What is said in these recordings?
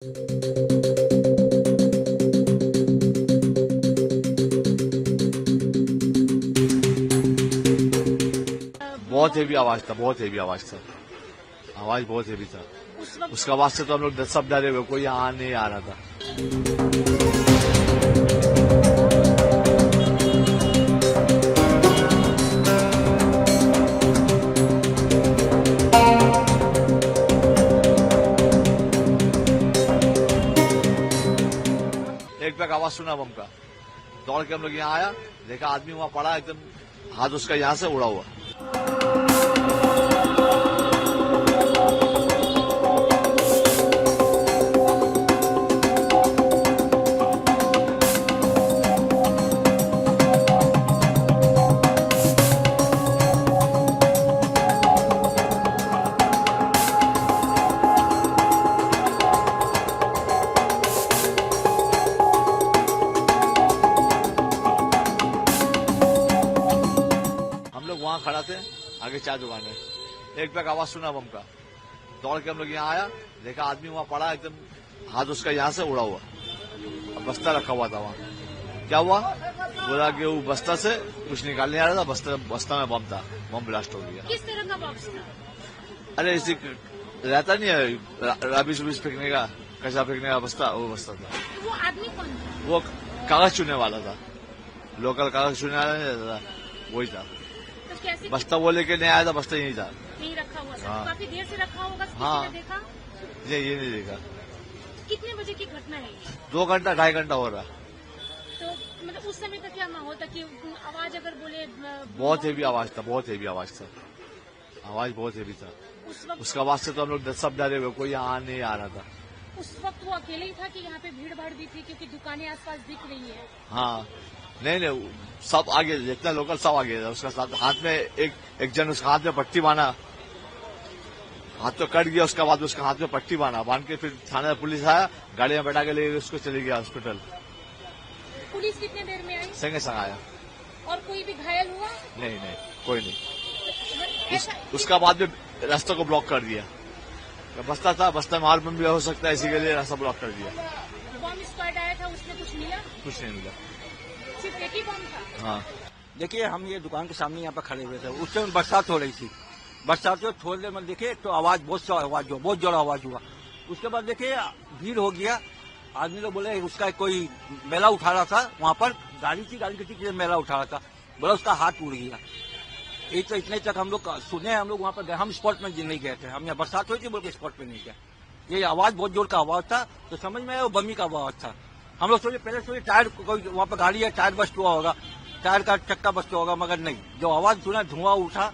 बहुत हेवी आवाज था, बहुत हेवी आवाज था। आवाज बहुत हेवी था। उसका आवाज से तो हम लोग सब डरे हुए, कोई यहाँ नहीं आ रहा था। एक बैग आवाज सुना बम का, दौड़ के हम लोग यहाँ आया, देखा आदमी वहां पड़ा, एकदम हाथ उसका यहाँ से उड़ा हुआ। वहां खड़ा थे, आगे चाय दुकान है। एक बैग आवाज सुना बम का, दौड़ के हम लोग यहाँ आया, देखा आदमी वहां पड़ा, एकदम हाथ उसका यहाँ से उड़ा हुआ। अब बस्ता रखा हुआ था वहां। क्या हुआ, बोला कि वो बस्ता से कुछ निकालने आ रहा था, बस्ता में बम था, बम ब्लास्ट हो गया। किस तरह का बॉक्स था? अरे इसी रहता नहीं है, रबिश उबिश फेंकने का, कचरा फेंकने का बस्ता, वो बस्ता था। तो वो आदमी कौन था? वो कागज चुनने वाला था, लोकल कागज चुनने वाला नहीं रहता था, वही था। तो कैसे बस्ता वो लेके नहीं आया था, बस्ता यही था, नहीं रखा हुआ था? हाँ। काफी देर से रखा होगा, किसी हाँ। ने देखा? ये नहीं देखा। कितने बजे की घटना है ये? 2 घंटा 2.5 घंटा हो रहा। तो मतलब उस समय का क्या माहौल था कि आवाज अगर बोले बहुत हेवी आवाज था, बहुत हेवी आवाज था। आवाज बहुत हेवी था। उस वक्त उसका आवाज से तो हम लोग सब डरे हुए, कोई यहाँ नहीं आ रहा था। उस वक्त वो अकेले ही था कि यहाँ पे भीड़ भाड़ भी थी, क्योंकि दुकानें आसपास दिख रही है? हाँ, नहीं, सब आगे, जितना लोकल सब आगे था। उसका साथ हाथ में एक जन, उसका हाथ में पट्टी बांधा, हाथ तो कट गया। उसका बाद उसका हाथ में पट्टी बांध के फिर थाने पुलिस आया, गाड़ी में बैठा के ले उसको चली गया हॉस्पिटल। पुलिस कितने देर में आई? संगे संग आया। और कोई भी घायल हुआ? नहीं, कोई नहीं। ऐसा उसका बाद में रास्ते को ब्लॉक कर दिया। बस्ता था, बस्ता में और बम भी हो सकता है, इसी के लिए रास्ता ब्लॉक कर दिया। बम स्क्वाड आया था, उसमें कुछ मिला? कुछ नहीं मिला। सिर्फ एक ही बम था? हाँ। देखिए, हम ये दुकान के सामने यहाँ पर खड़े हुए थे, उस समय बरसात हो रही थी। बरसात में थोड़ी देर में देखिए तो आवाज बहुत जोर आवाज हुआ। उसके बाद देखिए भीड़ हो गया, आदमी लोग बोले उसका कोई मेला उठा रहा था, वहाँ पर गाड़ी की थी, मेला उठा रहा था, बोला उसका हाथ उड़ गया। एक तो इतने तक हम लोग सुने, हम लोग वहाँ पर गए, हम स्पॉट में नहीं गए थे, हम यहाँ बरसात हुई थी बोल के स्पॉट में नहीं गए। ये आवाज बहुत जोर का आवाज था, तो समझ में आया वो बमी का आवाज था। हम लोग सोचे, पहले सोचे टायर कोई वहाँ पर गाड़ी है, टायर बस्ट हुआ होगा, टायर का चक्का बस्ट होगा, मगर नहीं, जो आवाज सुना धुआं उठा।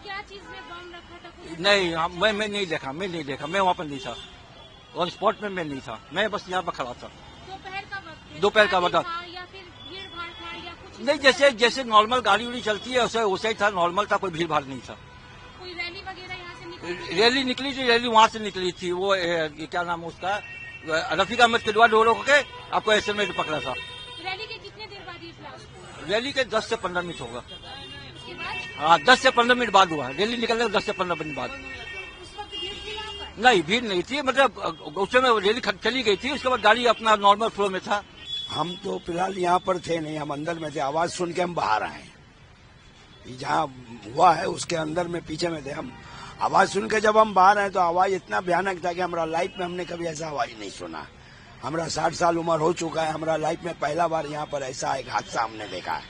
क्या चीज में बम रखा था? कुछ नहीं, मैं नहीं देखा, मैं वहाँ पर नहीं था, और स्पॉट में मैं नहीं था, मैं बस यहाँ पर खड़ा था। दोपहर का वक्त है? दोपहर का वक्त था या फिर भीड़ भाड़ था या कुछ? नहीं, जैसे नॉर्मल गाड़ी उड़ी चलती है वैसे ही था, नॉर्मल था, कोई भीड़ भाड़ नहीं था। कोई रैली वगैरह यहाँ से निकली? रैली निकली थी, रैली वहाँ से निकली थी, वो क्या नाम है उसका, रफीक अहमद किदवा डोरो के आपको ऐसे में पकड़ा था। रैली के कितने देर बाद ये ब्लास्ट हुआ? रैली के 10 से 15 मिनट होगा। उसके बाद? हाँ, 10 से 15 मिनट बाद हुआ, रैली निकलने के 10 से 15 मिनट बाद। उस वक्त भीड़ थी यहाँ पर? नहीं, भीड़ नहीं थी, मतलब उस समय रैली चली गई थी, उसके बाद गाड़ी अपना नॉर्मल फ्लो में था। हम तो फिलहाल यहाँ पर थे नहीं, हम अंदर में थे, आवाज सुन के हम बाहर आए। जहाँ हुआ है उसके अंदर में पीछे में थे हम। आवाज सुन के जब हम बाहर आए तो आवाज इतना भयानक था कि हमारा लाइफ में हमने कभी ऐसा आवाज नहीं सुना। हमारा 60 साल उम्र हो चुका है, हमारा लाइफ में पहला बार यहाँ पर ऐसा एक हादसा हमने देखा है,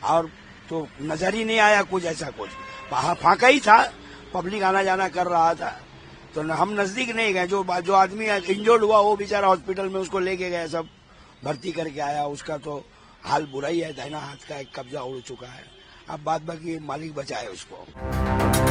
और तो नजर ही नहीं आया कुछ ऐसा कुछ। वहाँ फाका ही था, पब्लिक आना जाना कर रहा था, तो हम नजदीक नहीं गए। जो आदमी इंजर्ड हुआ वो बेचारा हॉस्पिटल में उसको लेके गए, सब भर्ती करके आया। उसका तो हाल बुरा ही है, दाहिना हाथ का एक कब्जा उड़ चुका है। अब बाद बाकी मालिक बचाए उसको।